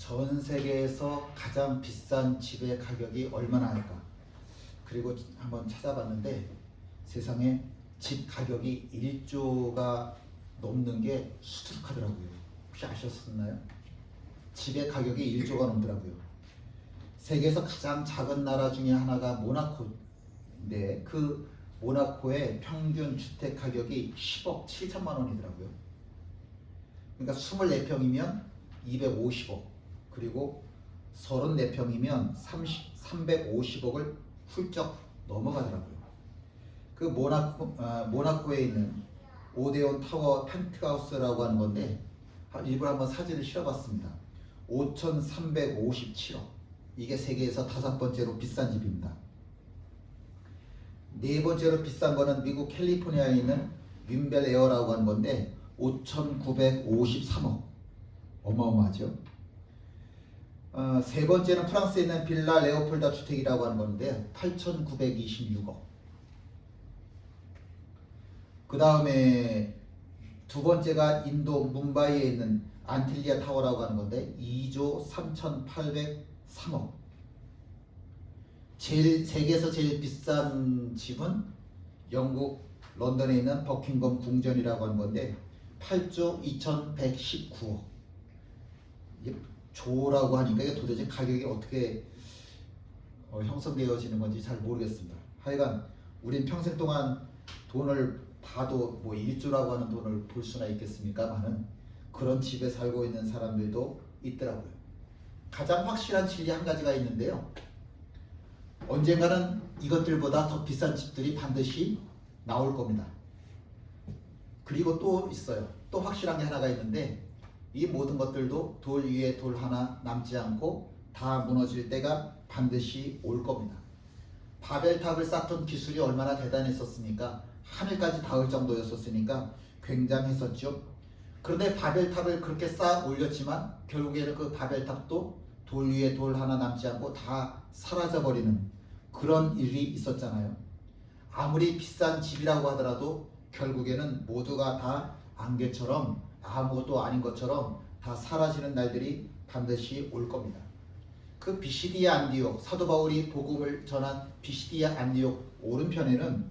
전 세계에서 가장 비싼 집의 가격이 얼마나 할까? 그리고 한번 찾아봤는데 세상에 집 가격이 1조가 넘는 게 수두룩하더라고요. 혹시 아셨나요? 집의 가격이 1조가 넘더라고요. 세계에서 가장 작은 나라 중에 하나가 모나코인데 그 모나코의 평균 주택 가격이 10억 7천만 원이더라고요. 그러니까 24평이면 250억, 그리고 34평이면 350억을 훌쩍 넘어가더라고요. 그 모나코에 있는 오데온 타워 펜트하우스라고 하는 건데 일부러 한번 사진을 실어봤습니다. 5,357억. 이게 세계에서 5번째로 비싼 집입니다. 네 번째로 비싼 거는 미국 캘리포니아에 있는 윈벨 에어라고 하는 건데 5,953억. 어마어마하죠. 세 번째는 프랑스에 있는 빌라 레오폴다 주택이라고 하는 건데 8,926억. 그 다음에 두 번째가 인도 뭄바이에 있는 안틸리아 타워라고 하는 건데 2조 3,803억. 세계에서 제일 비싼 집은 영국 런던에 있는 버킹엄 궁전이라고 하는 건데 8조 2,119억. 조라고 하니까 이게 도대체 가격이 어떻게 형성되어지는 건지 잘 모르겠습니다. 하여간 우린 평생 동안 돈을 봐도 뭐 1조라고 하는 돈을 볼 수나 있겠습니까만은 그런 집에 살고 있는 사람들도 있더라고요. 가장 확실한 진리 한 가지가 있는데요. 언젠가는 이것들보다 더 비싼 집들이 반드시 나올 겁니다. 그리고 또 있어요. 또 확실한 게 하나가 있는데 이 모든 것들도 돌 위에 돌 하나 남지 않고 다 무너질 때가 반드시 올 겁니다. 바벨탑을 쌓던 기술이 얼마나 대단했었습니까? 하늘까지 닿을 정도였었으니까 굉장했었죠. 그런데 바벨탑을 그렇게 쌓아 올렸지만 결국에는 그 바벨탑도 돌 위에 돌 하나 남지 않고 다 사라져버리는 그런 일이 있었잖아요. 아무리 비싼 집이라고 하더라도 결국에는 모두가 다 안개처럼 아무것도 아닌 것처럼 다 사라지는 날들이 반드시 올 겁니다. 그 비시디아 안디옥, 사도 바울이 복음을 전한 비시디아 안디옥 오른편에는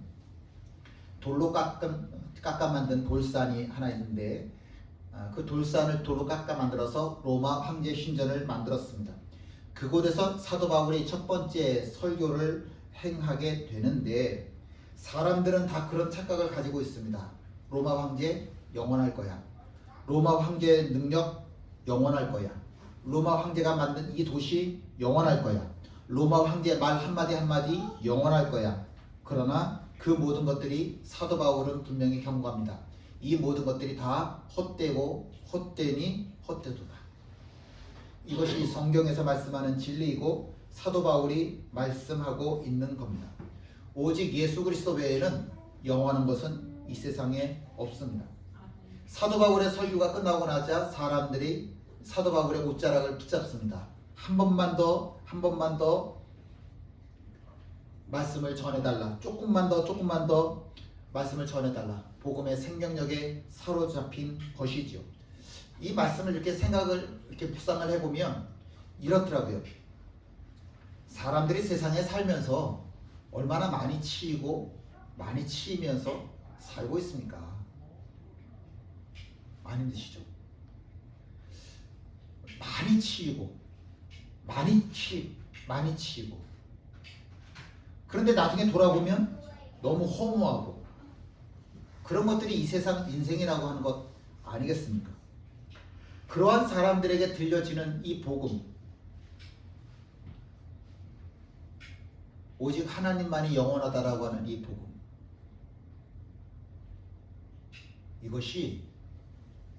돌로 깎아 만든 돌산이 하나 있는데 그 돌산을 돌로 깎아 만들어서 로마 황제 신전을 만들었습니다. 그곳에서 사도 바울이 첫 번째 설교를 행하게 되는데 사람들은 다 그런 착각을 가지고 있습니다. 로마 황제 영원할 거야. 로마 황제의 능력 영원할 거야. 로마 황제가 만든 이 도시 영원할 거야. 로마 황제의 말 한마디 한마디 영원할 거야. 그러나 그 모든 것들이 사도 바울은 분명히 경고합니다. 이 모든 것들이 다 헛되고 헛되니 헛되도다. 이것이 성경에서 말씀하는 진리이고 사도 바울이 말씀하고 있는 겁니다. 오직 예수 그리스도 외에는 영원한 것은 이 세상에 없습니다. 사도 바울의 설교가 끝나고 나자 사람들이 사도 바울의 옷자락을 붙잡습니다. 한 번만 더 말씀을 전해달라. 조금만 더 말씀을 전해달라. 복음의 생명력에 사로잡힌 것이지요. 이 말씀을 이렇게 이렇게 묵상을 해보면 이렇더라고요. 사람들이 세상에 살면서 얼마나 많이 치이고 많이 치이면서 살고 있습니까? 많이 힘드시죠? 많이 치이고 많이 치이고 그런데 나중에 돌아보면 너무 허무하고 그런 것들이 이 세상 인생이라고 하는 것 아니겠습니까? 그러한 사람들에게 들려지는 이 복음, 오직 하나님만이 영원하다라고 하는 이 복음, 이것이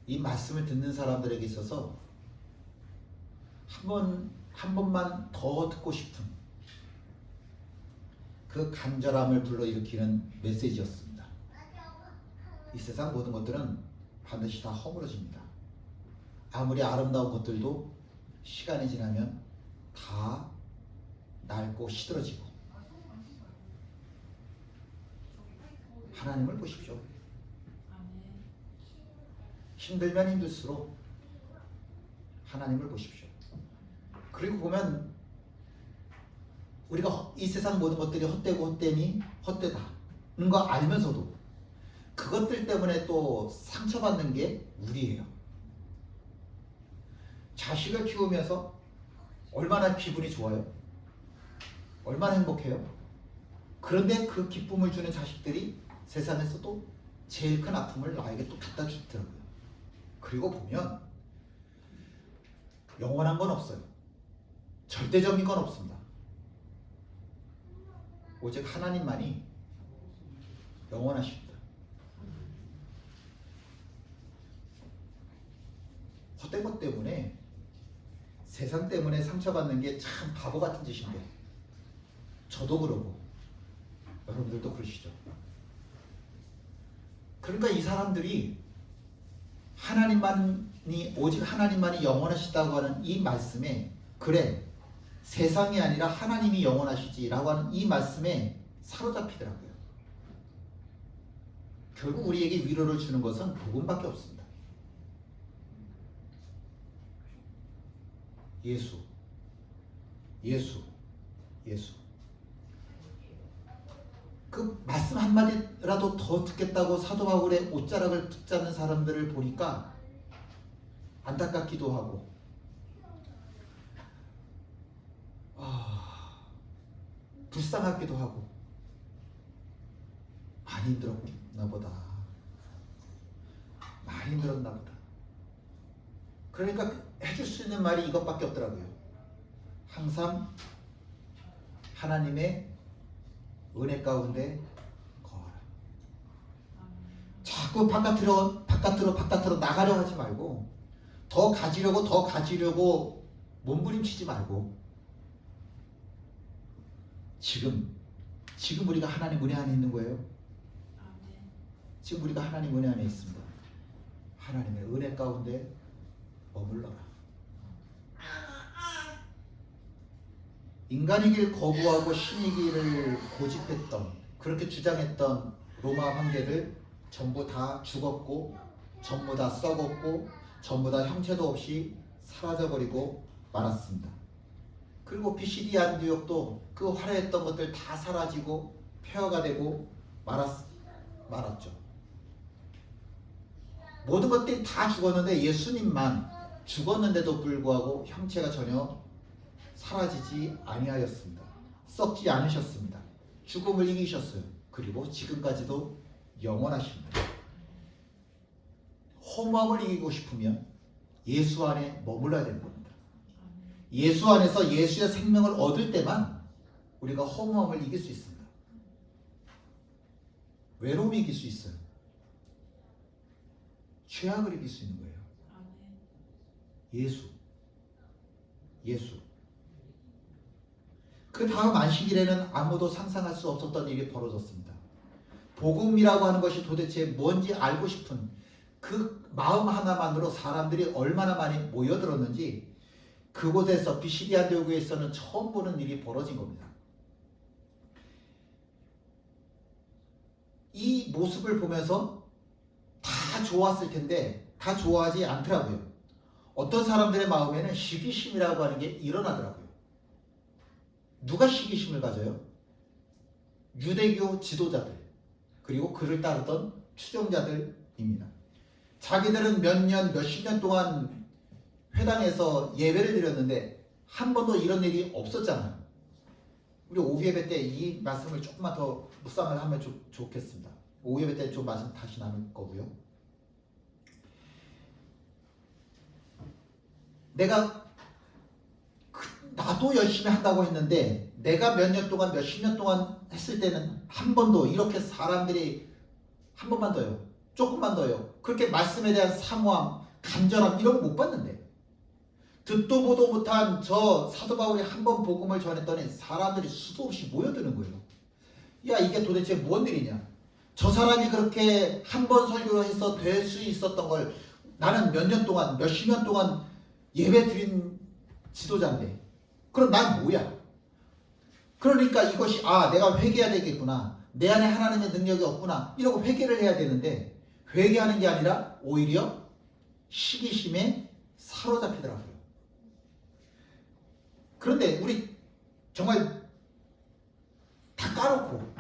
이 말씀을 듣는 사람들에게 있어서 한 번만 더 듣고 싶은 그 간절함을 불러일으키는 메시지였습니다. 이 세상 모든 것들은 반드시 다 허물어집니다. 아무리 아름다운 것들도 시간이 지나면 다 낡고 시들어지고 하나님을 보십시오. 힘들면 힘들수록 하나님을 보십시오. 그리고 보면 우리가 이 세상 모든 것들이 헛되고 헛되니 헛되다는 거 알면서도 그것들 때문에 또 상처받는 게 우리예요. 자식을 키우면서 얼마나 기분이 좋아요? 얼마나 행복해요? 그런데 그 기쁨을 주는 자식들이 세상에서도 제일 큰 아픔을 나에게 또 갖다 주더라고요. 그리고 보면 영원한 건 없어요. 절대적인 건 없습니다. 오직 하나님만이 영원하십니다. 헛된 것 때문에, 세상 때문에 상처받는 게 참 바보 같은 짓인데, 저도 그러고 여러분들도 그러시죠. 그러니까 이 사람들이 오직 하나님만이 영원하시다고 하는 이 말씀에, 그래 세상이 아니라 하나님이 영원하시지라고 하는 이 말씀에 사로잡히더라고요. 결국 우리에게 위로를 주는 것은 복음밖에 없습니다. 예수. 그 말씀 한마디라도 더 듣겠다고 사도 바울의 옷자락을 붙잡는 사람들을 보니까 안타깝기도 하고, 불쌍하기도 하고, 많이 힘들었나 보다. 그러니까 해줄 수 있는 말이 이것밖에 없더라고요. 항상 하나님의 은혜 가운데 거하라. 자꾸 바깥으로 나가려 하지 말고, 더 가지려고 몸부림치지 말고, 지금 우리가 하나님 은혜 안에 있는 거예요. 지금 우리가 하나님 은혜 안에 있습니다. 하나님의 은혜 가운데 머물러라. 인간의 길 거부하고 신의 길을 고집했던, 그렇게 주장했던 로마 황제들 전부 다 죽었고, 전부 다 썩었고, 전부 다 형체도 없이 사라져버리고 말았습니다. 그리고 비시디 안디옥도 그 화려했던 것들 다 사라지고 폐허가 되고 말았죠. 모든 것들이 다 죽었는데 예수님만 죽었는데도 불구하고 형체가 전혀 사라지지 아니하였습니다. 썩지 않으셨습니다. 죽음을 이기셨어요. 그리고 지금까지도 영원하십니다. 허무함을 이기고 싶으면 예수 안에 머물러야 되는 겁니다. 예수 안에서 예수의 생명을 얻을 때만 우리가 허무함을 이길 수 있습니다. 외로움을 이길 수 있어요. 죄악을 이길 수 있는 거예요. 예수. 그 다음 안식일에는 아무도 상상할 수 없었던 일이 벌어졌습니다. 복음이라고 하는 것이 도대체 뭔지 알고 싶은 그 마음 하나만으로 사람들이 얼마나 많이 모여들었는지, 그곳에서 비시디 안디옥에서는 처음 보는 일이 벌어진 겁니다. 이 모습을 보면서 다 좋았을 텐데 다 좋아하지 않더라고요. 어떤 사람들의 마음에는 시기심이라고 하는 게 일어나더라고요. 누가 시기심을 가져요? 유대교 지도자들, 그리고 그를 따르던 추종자들입니다. 자기들은 몇십 년 동안 회당에서 예배를 드렸는데 한 번도 이런 일이 없었잖아요. 우리 오후 예배 때 이 말씀을 조금만 더 묵상을 하면 좋겠습니다. 오후 예배 때 좀 말씀 다시 나눌 거고요. 나도 열심히 한다고 했는데 내가 몇십 년 동안 했을 때는 한 번도 이렇게 사람들이 한 번만 더요, 조금만 더요, 그렇게 말씀에 대한 사모함, 간절함 이런 거 못 봤는데, 듣도 보도 못한 저 사도 바울이 한 번 복음을 전했더니 사람들이 수도 없이 모여드는 거예요. 야, 이게 도대체 뭔 일이냐? 저 사람이 그렇게 한 번 설교를 해서 될 수 있었던 걸 나는 몇십 년 동안 예배 드린 지도자인데, 그럼 난 뭐야? 그러니까 이것이 내가 회개해야 되겠구나, 내 안에 하나님의 능력이 없구나, 이러고 회개를 해야 되는데 회개하는 게 아니라 오히려 시기심에 사로잡히더라고요. 그런데 우리 정말 다 까놓고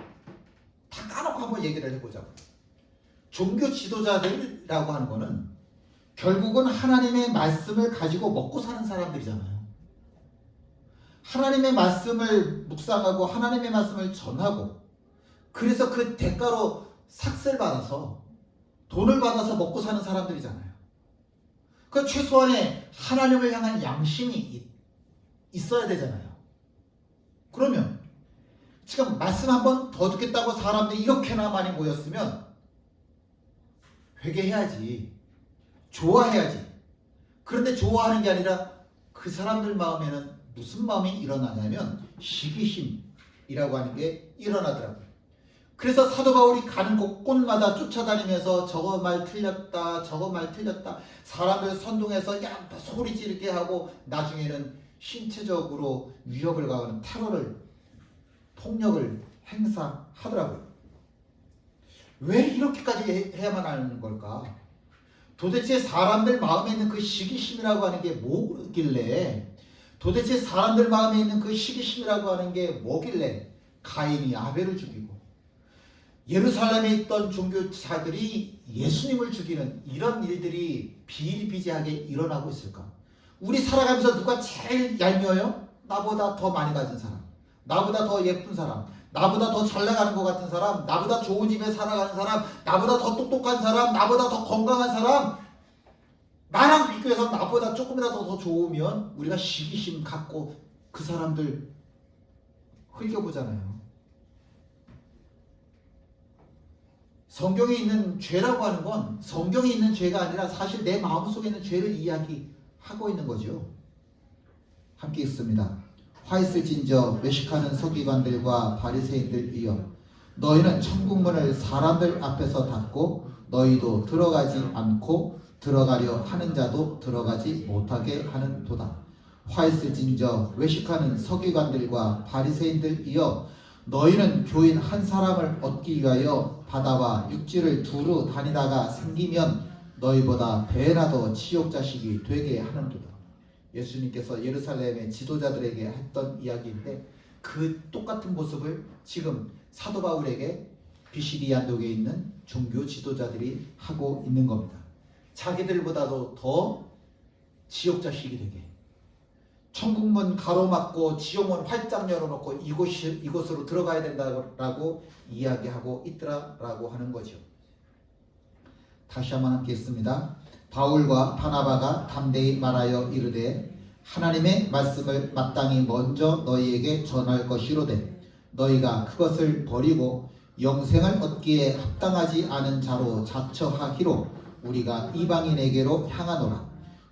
한번 얘기를 해보자고. 종교 지도자들이라고 하는 거는 결국은 하나님의 말씀을 가지고 먹고 사는 사람들이잖아요. 하나님의 말씀을 묵상하고 하나님의 말씀을 전하고, 그래서 그 대가로 삭슬 받아서 돈을 받아서 먹고 사는 사람들이잖아요. 그 최소한의 하나님을 향한 양심이 있어야 되잖아요. 그러면 지금 말씀 한 번 더 듣겠다고 사람들이 이렇게나 많이 모였으면 회개해야지, 좋아해야지. 그런데 좋아하는 게 아니라 그 사람들 마음에는 무슨 마음이 일어나냐면 시기심이라고 하는 게 일어나더라고요. 그래서 사도 바울이 가는 곳곳마다 쫓아다니면서 저거 말 틀렸다, 저거 말 틀렸다, 사람들 선동해서 야 소리 지르게 하고 나중에는 신체적으로 위협을 가하는 테러를, 폭력을 행사하더라고요. 왜 이렇게까지 해야만 하는 걸까? 도대체 사람들 마음에 있는 그 시기심이라고 하는 게 뭐길래, 도대체 사람들 마음에 있는 그 시기심이라고 하는 게 뭐길래 가인이 아벨을 죽이고 예루살렘에 있던 종교자들이 예수님을 죽이는 이런 일들이 비일비재하게 일어나고 있을까? 우리 살아가면서 누가 제일 얄미워요? 나보다 더 많이 가진 사람, 나보다 더 예쁜 사람, 나보다 더 잘 나가는 것 같은 사람, 나보다 좋은 집에 살아가는 사람, 나보다 더 똑똑한 사람, 나보다 더 건강한 사람, 나랑 비교해서 나보다 조금이라도 더 좋으면 우리가 시기심 갖고 그 사람들 흘겨보잖아요. 성경에 있는 죄라고 하는 건 성경에 있는 죄가 아니라 사실 내 마음속에 있는 죄를 이야기하고 있는 거죠. 함께 읽습니다. 화 있을진저 외식하는 서기관들과 바리새인들이여, 너희는 천국문을 사람들 앞에서 닫고 너희도 들어가지 않고 들어가려 하는 자도 들어가지 못하게 하는도다. 화 있을진저 외식하는 서기관들과 바리새인들이여, 너희는 교인 한 사람을 얻기 위하여 바다와 육지를 두루 다니다가 생기면 너희보다 배나 더 치욕 자식이 되게 하는도다. 예수님께서 예루살렘의 지도자들에게 했던 이야기인데, 그 똑같은 모습을 지금 사도 바울에게 비시디 안독에 있는 종교 지도자들이 하고 있는 겁니다. 자기들보다도 더 지옥 자식이 되게, 천국문 가로막고 지옥문 활짝 열어놓고 이곳으로 들어가야 된다고 이야기하고 있더라라고 하는 거죠. 다시 한번 함께 읽습니다. 바울과 바나바가 담대히 말하여 이르되, 하나님의 말씀을 마땅히 먼저 너희에게 전할 것이로되 너희가 그것을 버리고 영생을 얻기에 합당하지 않은 자로 자처하기로 우리가 이방인에게로 향하노라.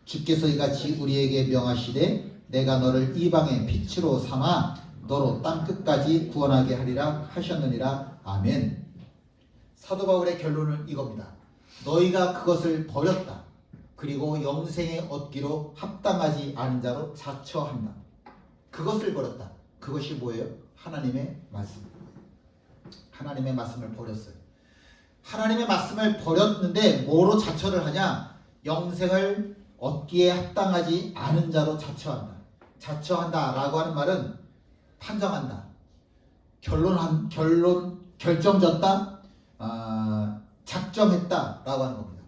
주께서 이같이 우리에게 명하시되 내가 너를 이방의 빛으로 삼아 너로 땅끝까지 구원하게 하리라 하셨느니라. 아멘. 사도 바울의 결론은 이겁니다. 너희가 그것을 버렸다. 그리고 영생에 얻기로 합당하지 않은 자로 자처한다. 그것을 버렸다. 그것이 뭐예요? 하나님의 말씀. 하나님의 말씀을 버렸어요. 하나님의 말씀을 버렸는데 뭐로 자처를 하냐? 영생을 얻기에 합당하지 않은 자로 자처한다. 자처한다라고 하는 말은 판정한다, 결정졌다, 작정했다라고 하는 겁니다.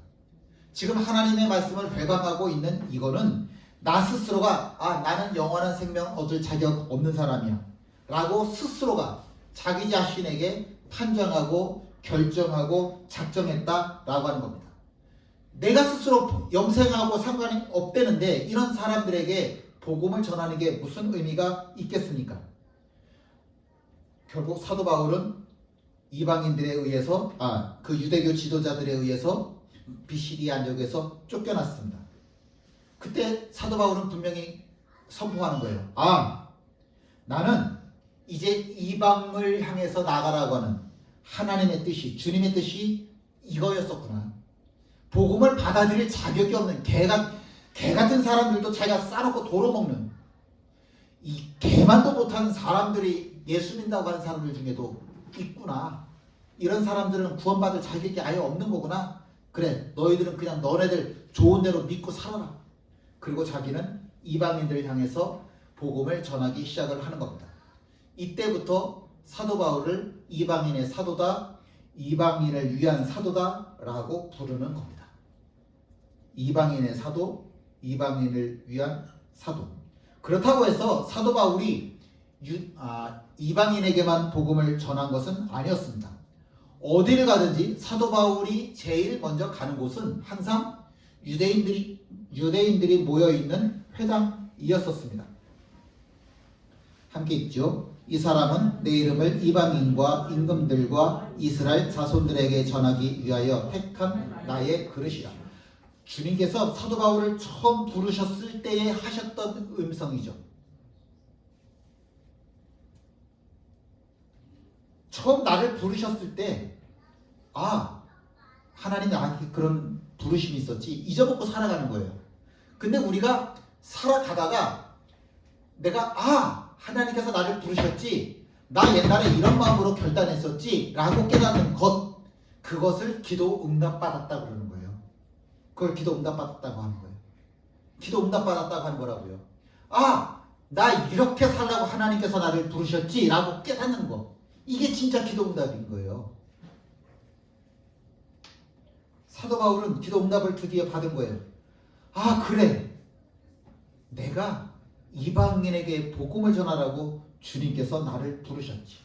지금 하나님의 말씀을 회방하고 있는 이거는 나 스스로가 나는 영원한 생명 얻을 자격 없는 사람이야 라고 스스로가 자기 자신에게 판정하고 결정하고 작정했다라고 하는 겁니다. 내가 스스로 영생하고 상관이 없대는데 이런 사람들에게 복음을 전하는 게 무슨 의미가 있겠습니까? 결국 사도 바울은 이방인들에 의해서 그 유대교 지도자들에 의해서 비시디 안독에서 쫓겨났습니다. 그때 사도 바울은 분명히 선포하는 거예요. 나는 이제 이방을 향해서 나가라고 하는 하나님의 뜻이, 주님의 뜻이 이거였었구나. 복음을 받아들일 자격이 없는 개 같은 사람들도 자기가 싸놓고 도로먹는, 이 개만도 못하는 사람들이 예수 믿는다고 하는 사람들 중에도 있구나. 이런 사람들은 구원받을 자격이 아예 없는 거구나. 그래, 너희들은 그냥 너네들 좋은 대로 믿고 살아라. 그리고 자기는 이방인들을 향해서 복음을 전하기 시작을 하는 겁니다. 이때부터 사도 바울을 이방인의 사도다, 이방인을 위한 사도다라고 부르는 겁니다. 이방인의 사도, 이방인을 위한 사도. 그렇다고 해서 사도 바울이 이방인에게만 복음을 전한 것은 아니었습니다. 어디를 가든지 사도 바울이 제일 먼저 가는 곳은 항상 유대인들이 모여있는 회당이었었습니다. 함께 읽죠. 이 사람은 내 이름을 이방인과 임금들과 이스라엘 자손들에게 전하기 위하여 택한 나의 그릇이라. 주님께서 사도 바울을 처음 부르셨을 때에 하셨던 음성이죠. 처음 나를 부르셨을 때 하나님 나한테 그런 부르심이 있었지, 잊어먹고 살아가는 거예요. 근데 우리가 살아가다가 내가 하나님께서 나를 부르셨지, 나 옛날에 이런 마음으로 결단했었지 라고 깨닫는 것, 그것을 기도 응답받았다고 그러는 거예요. 그걸 기도 응답받았다고 하는 거예요. 기도 응답받았다고 하는 거라고요. 나 이렇게 살라고 하나님께서 나를 부르셨지 라고 깨닫는 거, 이게 진짜 기도 응답인 거예요. 사도 바울은 기도 응답을 드디어 받은 거예요. 그래, 내가 이방인에게 복음을 전하라고 주님께서 나를 부르셨지.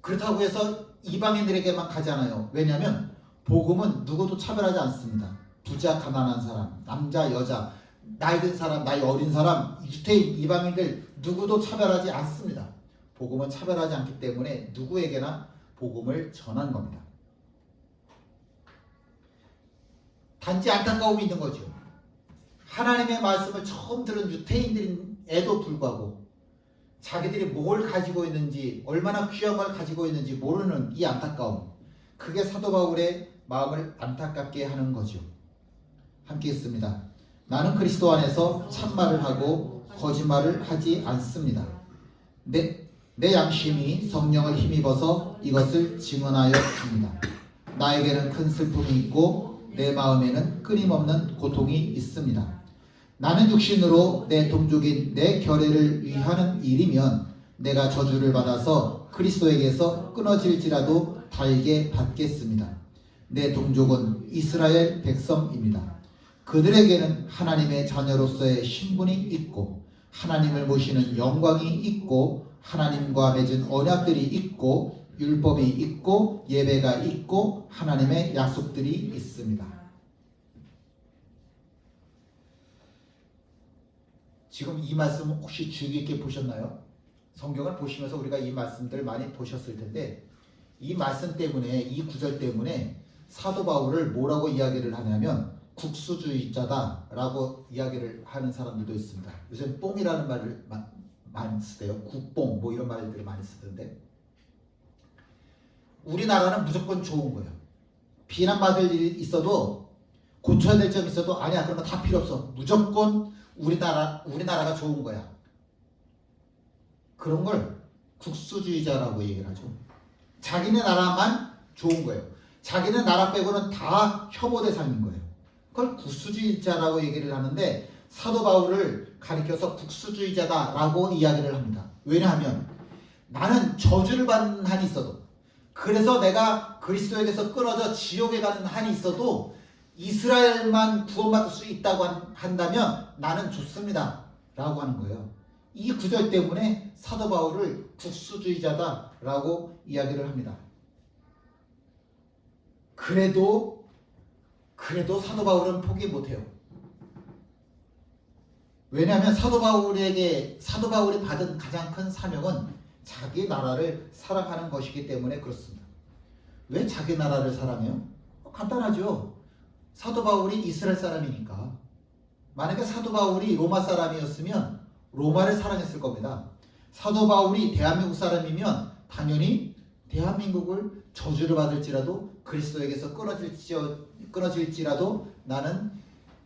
그렇다고 해서 이방인들에게만 가지 않아요. 왜냐하면 복음은 누구도 차별하지 않습니다. 부자, 가난한 사람, 남자, 여자, 나이 든 사람, 나이 어린 사람, 유태인, 이방인들 누구도 차별하지 않습니다. 복음은 차별하지 않기 때문에 누구에게나 복음을 전한 겁니다. 단지 안타까움이 있는 거죠. 하나님의 말씀을 처음 들은 유태인들에도 불구하고 자기들이 뭘 가지고 있는지, 얼마나 귀한 걸 가지고 있는지 모르는 이 안타까움, 그게 사도 바울의 마음을 안타깝게 하는 거죠. 함께 읽습니다. 나는 그리스도 안에서 참말을 하고 거짓말을 하지 않습니다. 내 양심이 성령을 힘입어서 이것을 증언하여 줍니다. 나에게는 큰 슬픔이 있고 내 마음에는 끊임없는 고통이 있습니다. 나는 육신으로 내 동족인 내 결례를 위하는 일이면 내가 저주를 받아서 그리스도에게서 끊어질지라도 달게 받겠습니다. 내 동족은 이스라엘 백성입니다. 그들에게는 하나님의 자녀로서의 신분이 있고 하나님을 모시는 영광이 있고 하나님과 맺은 언약들이 있고 율법이 있고 예배가 있고 하나님의 약속들이 있습니다. 지금 이 말씀 혹시 주의 깊게 보셨나요? 성경을 보시면서 우리가 이 말씀들 많이 보셨을 텐데, 이 말씀 때문에, 이 구절 때문에 사도 바울을 뭐라고 이야기를 하냐면 국수주의자다 라고 이야기를 하는 사람들도 있습니다. 요새 뽕이라는 말을 많이 쓰대요. 국뽕 뭐 이런 말들을 많이 쓰던데, 우리나라는 무조건 좋은 거예요. 비난받을 일이 있어도, 고쳐야 될 점이 있어도 아니야, 그런 거 다 필요 없어, 무조건 우리나라가 좋은 거야. 그런 걸 국수주의자라고 얘기를 하죠. 자기네 나라만 좋은 거예요. 자기네 나라 빼고는 다 혐오 대상인 거예요. 그걸 국수주의자라고 얘기를 하는데, 사도 바울을 가리켜서 국수주의자다라고 이야기를 합니다. 왜냐하면 나는 저주를 받는 한이 있어도, 그래서 내가 그리스도에게서 끊어져 지옥에 가는 한이 있어도 이스라엘만 구원받을 수 있다고 한다면 나는 좋습니다 라고 하는 거예요. 이 구절 때문에 사도 바울을 국수주의자다 라고 이야기를 합니다. 그래도 사도 바울은 포기 못해요. 왜냐하면 사도 바울이 받은 가장 큰 사명은 자기 나라를 사랑하는 것이기 때문에 그렇습니다. 왜 자기 나라를 사랑해요? 간단하죠. 사도 바울이 이스라엘 사람이니까. 만약에 사도 바울이 로마 사람이었으면 로마를 사랑했을 겁니다. 사도 바울이 대한민국 사람이면 당연히 대한민국을 저주를 받을지라도 그리스도에게서 끊어질지라도 나는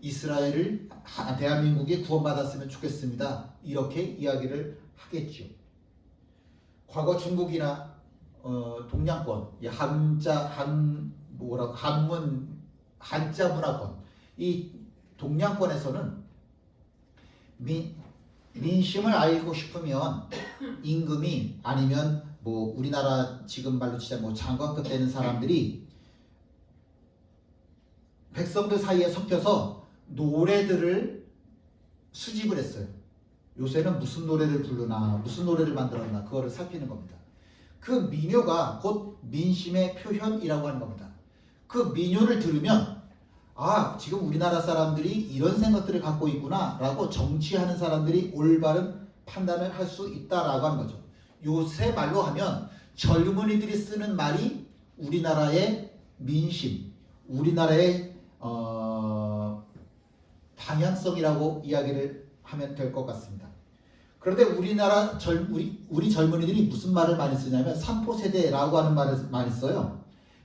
이스라엘을, 대한민국이 구원받았으면 좋겠습니다. 이렇게 이야기를 하겠죠. 과거 중국이나 동양권, 한자 문화권, 이 동양권에서는 민심을 알고 싶으면 임금이 아니면 뭐 우리나라 지금 말로 치자 뭐 장관급 되는 사람들이 백성들 사이에 섞여서 노래들을 수집을 했어요. 요새는 무슨 노래를 부르나 무슨 노래를 만들었나 그거를 살피는 겁니다. 그 민요가 곧 민심의 표현이라고 하는 겁니다. 그 민요를 들으면 아 지금 우리나라 사람들이 이런 생각들을 갖고 있구나 라고 정치하는 사람들이 올바른 판단을 할 수 있다라고 하는 거죠. 요새 말로 하면 젊은이들이 쓰는 말이 우리나라의 민심, 우리나라의 방향성이라고 이야기를 하면 될 것 같습니다. 그런데 우리 젊은이들이 무슨 말을 많이 쓰냐면 삼포세대라고 하는 말을 많이 써요.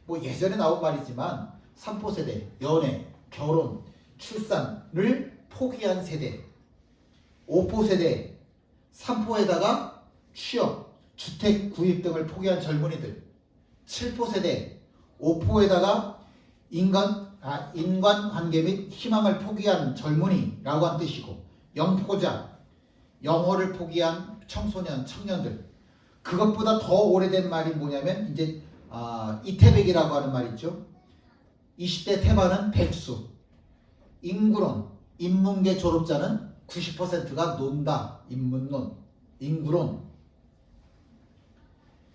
뭐 예전에 나온 말이지만 삼포세대, 연애, 결혼, 출산을 포기한 세대, 오포세대, 삼포에다가 취업, 주택 구입 등을 포기한 젊은이들, 7포세대, 오포에다가 인간관계 및 희망을 포기한 젊은이라고 한 뜻이고, 0포자, 영어를 포기한 청소년, 청년들. 그것보다 더 오래된 말이 뭐냐면 이제 이태백이라고 하는 말 있죠. 20대 태반은 백수, 인구론, 인문계 졸업자는 90%가 논다, 인문론, 인구론.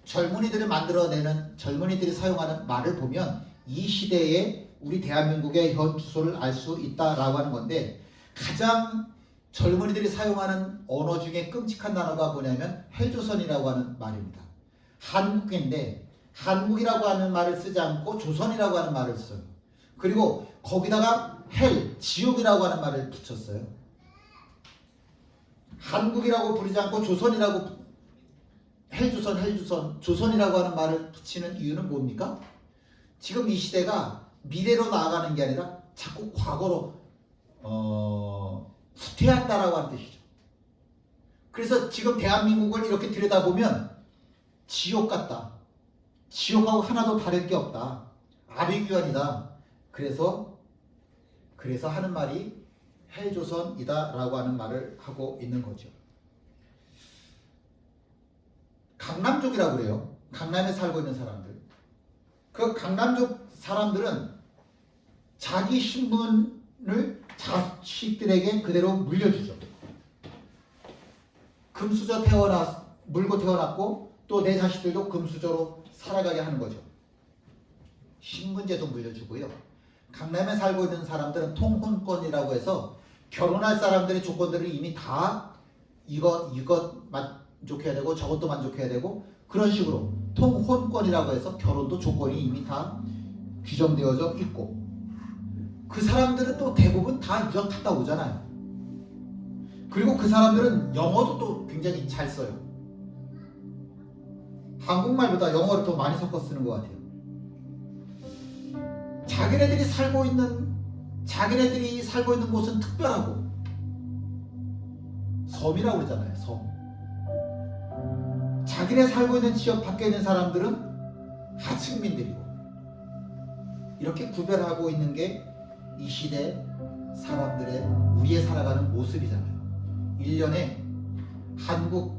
젊은이들을 만들어내는 젊은이들이 사용하는 말을 보면 이 시대에 우리 대한민국의 현 주소를 알 수 있다라고 하는 건데 가장 젊은이들이 사용하는 언어 중에 끔찍한 단어가 뭐냐면 헬조선이라고 하는 말입니다. 한국인데 한국이라고 하는 말을 쓰지 않고 조선이라고 하는 말을 써요. 그리고 거기다가 헬, 지옥이라고 하는 말을 붙였어요. 한국이라고 부르지 않고 조선이라고 헬조선, 조선이라고 하는 말을 붙이는 이유는 뭡니까? 지금 이 시대가 미래로 나아가는 게 아니라 자꾸 과거로 후퇴한다라고 하는 뜻이죠. 그래서 지금 대한민국을 이렇게 들여다보면 지옥 같다. 지옥하고 하나도 다를 게 없다. 아비규환이다. 그래서 하는 말이 헬조선이다 라고 하는 말을 하고 있는 거죠. 강남족이라고 그래요. 강남에 살고 있는 사람들. 그 강남족 사람들은 자기 신분을 자식들에게 그대로 물려주죠. 금수저 물고 태어났고 또 내 자식들도 금수저로 살아가게 하는 거죠. 신분제도 물려주고요. 강남에 살고 있는 사람들은 통혼권이라고 해서 결혼할 사람들의 조건들을 이미 다 이것 만족해야 되고 저것도 만족해야 되고 그런 식으로 통혼권이라고 해서 결혼도 조건이 이미 다 규정되어져 있고 그 사람들은 또 대부분 다 유학 갔다 오잖아요. 그리고 그 사람들은 영어도 또 굉장히 잘 써요. 한국말보다 영어를 더 많이 섞어 쓰는 것 같아요. 자기네들이 살고 있는 곳은 특별하고 섬이라고 그러잖아요. 섬. 자기네 살고 있는 지역 밖에 있는 사람들은 하층민들이고 이렇게 구별하고 있는 게 이 시대 사람들의 우리의 살아가는 모습이잖아요. 1년에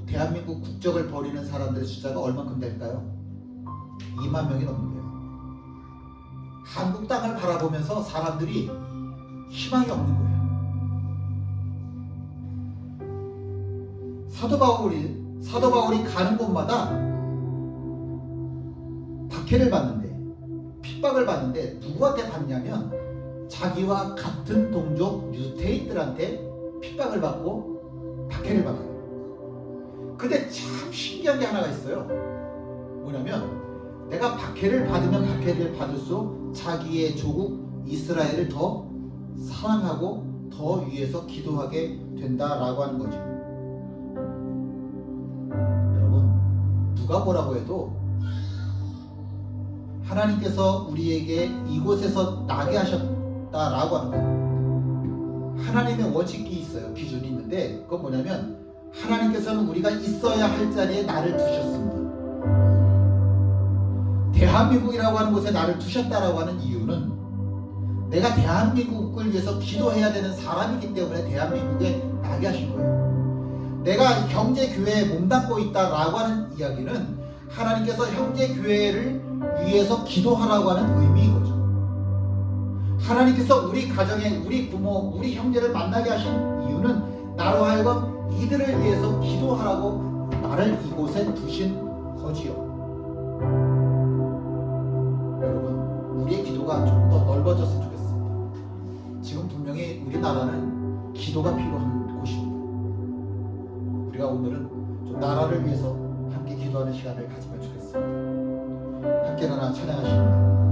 대한민국 국적을 버리는 사람들의 숫자가 얼만큼 될까요? 2만 명이 넘는 거예요. 한국 땅을 바라보면서 사람들이 희망이 없는 거예요. 사도 바울이 가는 곳마다 박해를 받는데 핍박을 받는데 누구한테 받냐면 자기와 같은 동족 유대인들한테 핍박을 받고 박해를 받아요. 근데 참 신기한 게 하나가 있어요. 뭐냐면 내가 박해를 받으면 박해를 받을수록 자기의 조국 이스라엘을 더 사랑하고 더 위해서 기도하게 된다라고 하는 거죠. 여러분 누가 뭐라고 해도 하나님께서 우리에게 이곳에서 나게 하셨다라고 하는 거예요. 하나님의 원칙이 있어요. 기준이 있는데 그건 뭐냐면 하나님께서는 우리가 있어야 할 자리에 나를 두셨습니다. 대한민국이라고 하는 곳에 나를 두셨다라고 하는 이유는 내가 대한민국을 위해서 기도해야 되는 사람이기 때문에 대한민국에 나게 하신 거예요. 내가 형제교회에 몸담고 있다라고 하는 이야기는 하나님께서 형제교회를 위해서 기도하라고 하는 의미인 거죠. 하나님께서 우리 가정에 우리 부모, 우리 형제를 만나게 하신 이유는 나로 하여금 이들을 위해서 기도하라고 나를 이곳에 두신 거지요. 여러분, 우리의 기도가 좀 더 넓어졌으면 좋겠습니다. 지금 분명히 우리나라는 기도가 필요한 곳입니다. 우리가 오늘은 좀 나라를 위해서 함께 기도하는 시간을 가지면 좋겠습니다. 함께 나라 찬양하십니다.